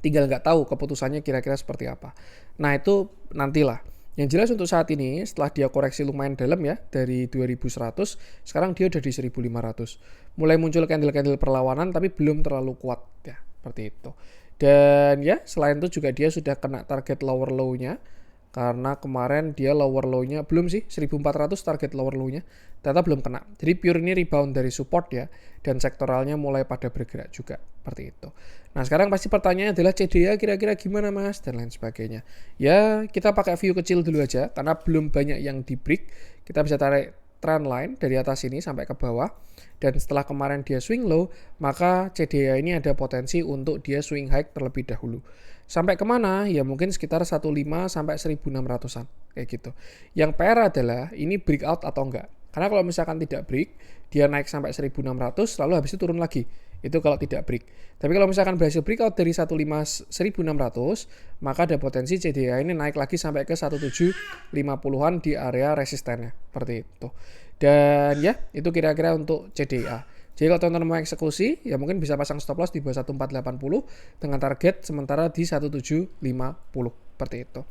Tinggal nggak tahu keputusannya kira-kira seperti apa. Nah, itu nantilah. Yang jelas untuk saat ini setelah dia koreksi lumayan dalam ya dari 2100, sekarang dia udah di 1500. Mulai muncul candle-candle perlawanan tapi belum terlalu kuat ya, seperti itu. Dan ya selain itu juga dia sudah kena target lower low-nya. Karena kemarin dia lower low-nya belum sih, 1400 target lower low-nya ternyata belum kena. Jadi pure ini rebound dari support ya, dan sektoralnya mulai pada bergerak juga seperti itu. Nah sekarang pasti pertanyaannya adalah CDIA kira-kira gimana mas dan lain sebagainya. Ya kita pakai view kecil dulu aja karena belum banyak yang di break. Kita bisa tarik trend line dari atas ini sampai ke bawah, dan setelah kemarin dia swing low, maka CDIA ini ada potensi untuk dia swing high terlebih dahulu. Sampai kemana? Ya mungkin sekitar 15 sampai 1600-an kayak gitu. Yang PR adalah ini breakout atau enggak. Karena kalau misalkan tidak break, dia naik sampai 1600 lalu habis itu turun lagi. Itu kalau tidak break. Tapi kalau misalkan berhasil breakout dari 1600, maka ada potensi CDIA ini naik lagi sampai ke 1750-an di area resistennya. Seperti itu. Dan ya, itu kira-kira untuk CDIA. Jadi kalau teman-teman mau eksekusi, ya mungkin bisa pasang stop loss di bawah 1480 dengan target sementara di 1750. Seperti itu.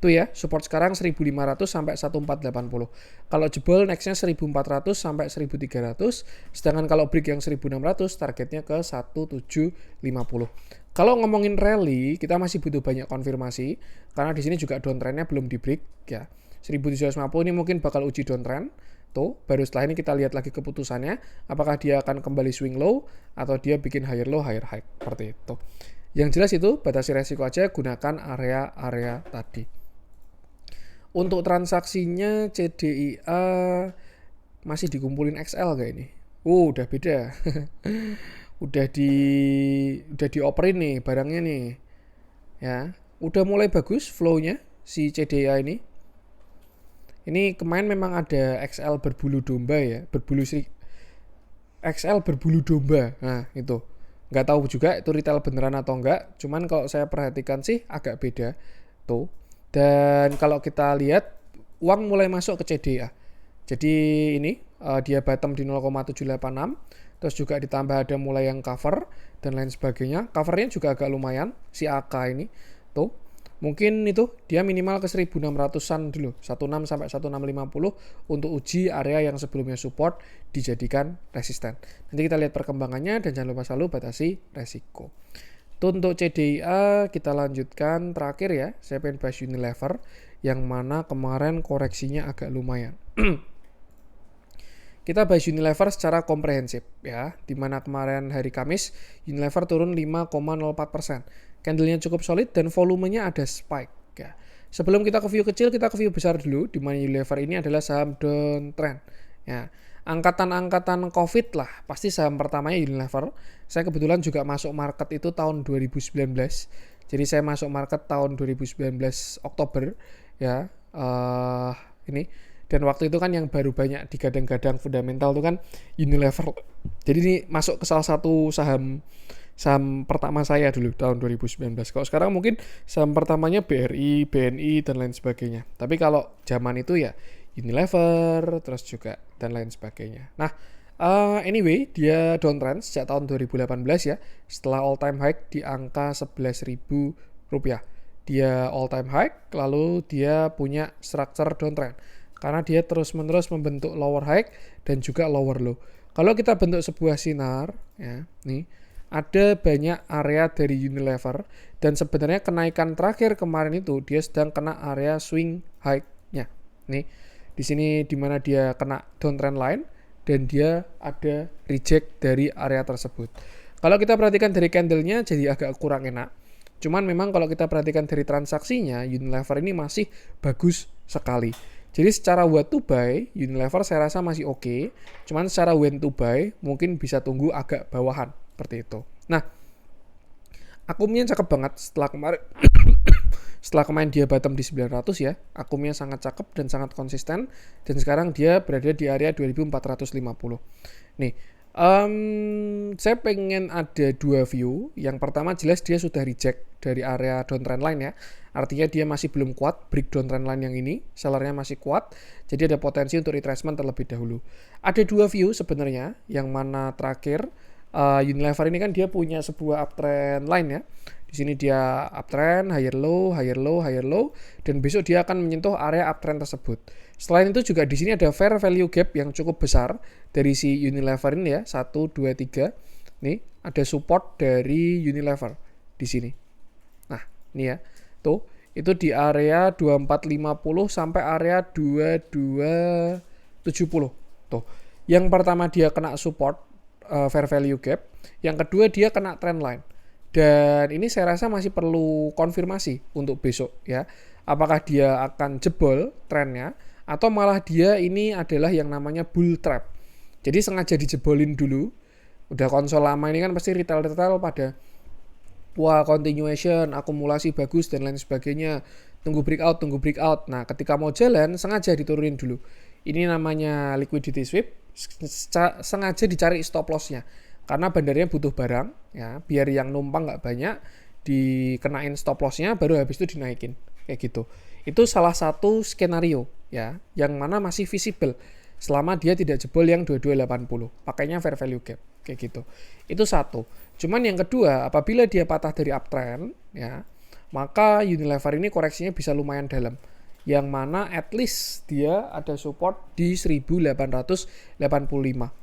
Tuh ya, support sekarang 1500 sampai 1480. Kalau jebol nextnya 1400 sampai 1300, sedangkan kalau break yang 1600 targetnya ke 1750. Kalau ngomongin rally, kita masih butuh banyak konfirmasi karena di sini juga downtrendnya belum di break ya. 1750 ini mungkin bakal uji downtrend. Tuh, baru setelah ini kita lihat lagi keputusannya apakah dia akan kembali swing low atau dia bikin higher low, higher high seperti itu. Yang jelas itu batasi resiko aja, gunakan area-area tadi. Untuk transaksinya CDIA masih dikumpulin XL kayak ini. Udah beda. udah dioperin nih barangnya nih. Ya, udah mulai bagus flow-nya si CDIA ini. Ini kemarin memang ada XL berbulu domba ya, XL berbulu domba. Nah, itu. Nggak tahu juga itu retail beneran atau enggak, cuman kalau saya perhatikan sih agak beda. Tuh. Dan kalau kita lihat uang mulai masuk ke CDIA. Jadi ini dia bottom di 0,786, terus juga ditambah ada mulai yang cover dan lain sebagainya. Covernya juga agak lumayan si AK ini tuh. Mungkin itu dia minimal ke 1600-an dulu, 16 sampai 1650 untuk uji area yang sebelumnya support dijadikan resisten. Nanti kita lihat perkembangannya dan jangan lupa selalu batasi resiko. Itu untuk CDIA kita lanjutkan terakhir ya. Saya pengen bahas Unilever yang mana kemarin koreksinya agak lumayan. Kita bahas Unilever secara komprehensif ya, di mana kemarin hari Kamis Unilever turun 5,04%. Candlenya cukup solid dan volumenya ada spike ya. Sebelum kita ke view kecil, kita ke view besar dulu, di mana Unilever ini adalah saham downtrend ya. Angkatan-angkatan COVID lah, pasti saham pertamanya Unilever. Saya kebetulan juga masuk market itu tahun 2019. Jadi saya masuk market tahun 2019 Oktober ya. Ini dan waktu itu kan yang baru banyak digadang-gadang fundamental itu kan Unilever. Jadi ini masuk ke salah satu saham pertama saya dulu tahun 2019. Kalau sekarang mungkin saham pertamanya BRI, BNI dan lain sebagainya. Tapi kalau zaman itu ya Unilever terus juga dan lain sebagainya. Nah, anyway dia downtrend sejak tahun 2018 ya. Setelah all time high di angka 11.000 rupiah. Dia all time high lalu dia punya structure downtrend. Karena dia terus-menerus membentuk lower high dan juga lower low. Kalau kita bentuk sebuah sinar ya, nih ada banyak area dari Unilever dan sebenarnya kenaikan terakhir kemarin itu dia sedang kena area swing high-nya. Nih, di sini di mana dia kena downtrend line dan dia ada reject dari area tersebut. Kalau kita perhatikan dari candle-nya jadi agak kurang enak. Cuman memang kalau kita perhatikan dari transaksinya Unilever ini masih bagus sekali. Jadi secara what to buy Unilever saya rasa masih oke. Cuman secara when to buy mungkin bisa tunggu agak bawahan. Seperti itu. Nah, akumnya cakep banget setelah kemarin dia bottom di 900 ya. Akumnya sangat cakep dan sangat konsisten dan sekarang dia berada di area 2450. Nih, saya pengen ada dua view. Yang pertama jelas dia sudah reject dari area downtrend line ya. Artinya dia masih belum kuat break downtrend line yang ini. Sellernya masih kuat. Jadi ada potensi untuk retracement terlebih dahulu. Ada dua view sebenarnya. Yang mana terakhir Unilever ini kan dia punya sebuah uptrend line ya. Di sini dia uptrend, higher low, higher low, higher low, dan besok dia akan menyentuh area uptrend tersebut. Selain itu juga di sini ada fair value gap yang cukup besar dari si Unilever ini ya, 1, 2, 3. Nih, ada support dari Unilever di sini. Nah, ini ya. Tuh, itu di area 2450 sampai area 2270. Tuh. Yang pertama dia kena support fair value gap, yang kedua dia kena trend line. Dan ini saya rasa masih perlu konfirmasi untuk besok ya. Apakah dia akan jebol trennya atau malah dia ini adalah yang namanya bull trap. Jadi sengaja dijebolin dulu. Udah konsol lama ini kan pasti retail-retail pada wah continuation, akumulasi bagus dan lain sebagainya. Tunggu breakout. Nah, ketika mau jalan sengaja diturunin dulu. Ini namanya liquidity sweep. Sengaja dicari stop loss-nya. Karena bandarnya butuh barang ya, biar yang numpang nggak banyak dikenain stop loss-nya baru habis itu dinaikin kayak gitu. Itu salah satu skenario ya, yang mana masih visible selama dia tidak jebol yang 2280. Pakainya fair value gap kayak gitu. Itu satu. Cuman yang kedua, apabila dia patah dari uptrend ya, maka Unilever ini koreksinya bisa lumayan dalam. Yang mana at least dia ada support di 1885.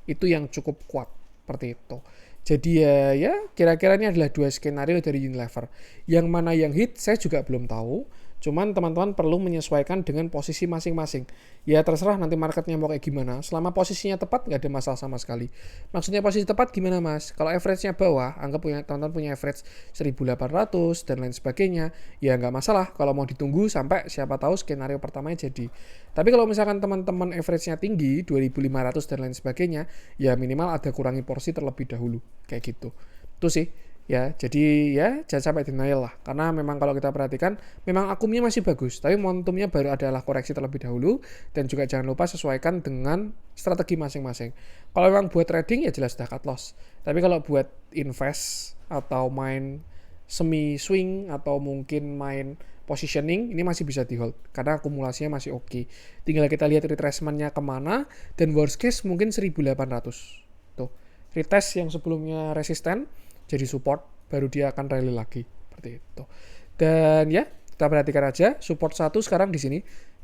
Itu yang cukup kuat. Seperti itu. Jadi ya kira-kira ini adalah dua skenario dari Unilever. Yang mana yang hit saya juga belum tahu. Cuman teman-teman perlu menyesuaikan dengan posisi masing-masing. Ya terserah nanti marketnya mau kayak gimana. Selama posisinya tepat nggak ada masalah sama sekali. Maksudnya posisi tepat gimana mas? Kalau average-nya bawah, anggap teman-teman punya average 1800 dan lain sebagainya. Ya nggak masalah kalau mau ditunggu sampai siapa tahu skenario pertamanya jadi. Tapi kalau misalkan teman-teman average-nya tinggi, 2500 dan lain sebagainya, ya minimal ada kurangi porsi terlebih dahulu. Kayak gitu. Itu sih. Ya, jadi ya jangan sampai denial lah. Karena memang kalau kita perhatikan, memang akumnya masih bagus. Tapi momentumnya baru adalah koreksi terlebih dahulu. Dan juga jangan lupa sesuaikan dengan strategi masing-masing. Kalau memang buat trading ya jelas sudah cut loss. Tapi kalau buat invest atau main semi swing atau mungkin main positioning, ini masih bisa di hold karena akumulasinya masih oke. Tinggal kita lihat retracementnya kemana, dan worst case mungkin 1800 tuh. Retest yang sebelumnya resisten jadi support, baru dia akan rally lagi seperti itu. Dan ya, kita perhatikan aja support 1 sekarang di sini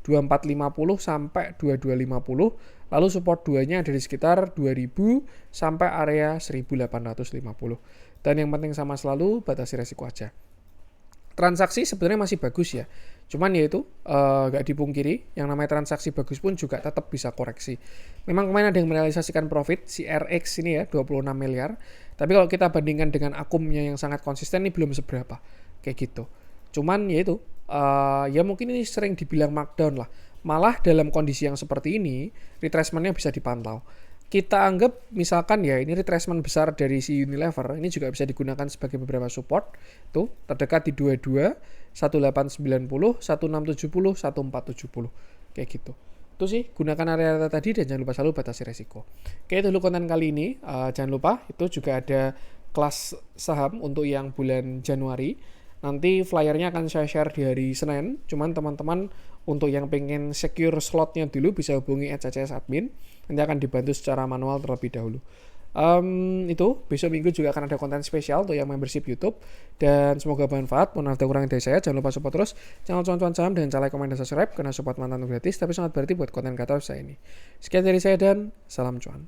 2450 sampai 2250, lalu support 2-nya ada di sekitar 2000 sampai area 1850. Dan yang penting sama selalu batasi resiko aja. Transaksi sebenarnya masih bagus ya, cuman ya itu gak dipungkiri, yang namanya transaksi bagus pun juga tetap bisa koreksi. Memang kemarin ada yang merealisasikan profit si RX ini ya 26 miliar, tapi kalau kita bandingkan dengan akumnya yang sangat konsisten ini belum seberapa kayak gitu. Cuman ya itu ya mungkin ini sering dibilang markdown lah, malah dalam kondisi yang seperti ini retracementnya bisa dipantau. Kita anggap misalkan ya ini retracement besar dari si Unilever, ini juga bisa digunakan sebagai beberapa support. Tuh, terdekat di 22, 1890, 1670, 1470. Kayak gitu. Itu sih, gunakan area tadi dan jangan lupa selalu batasi resiko. Oke, itu dulu konten kali ini. Jangan lupa, itu juga ada kelas saham untuk yang bulan Januari. Nanti flyernya akan saya share di hari Senin. Cuman teman-teman untuk yang pengen secure slotnya dulu bisa hubungi @ccs admin. Nanti akan dibantu secara manual terlebih dahulu. Itu besok minggu juga akan ada konten spesial untuk yang membership YouTube, dan semoga bermanfaat. Mohon maaf kurang dari saya. Jangan lupa support terus channel cuan-cuan saham dengan cara like, komen, dan subscribe, karena support mantan gratis tapi sangat berarti buat konten kata saya ini. Sekian dari saya dan salam cuan.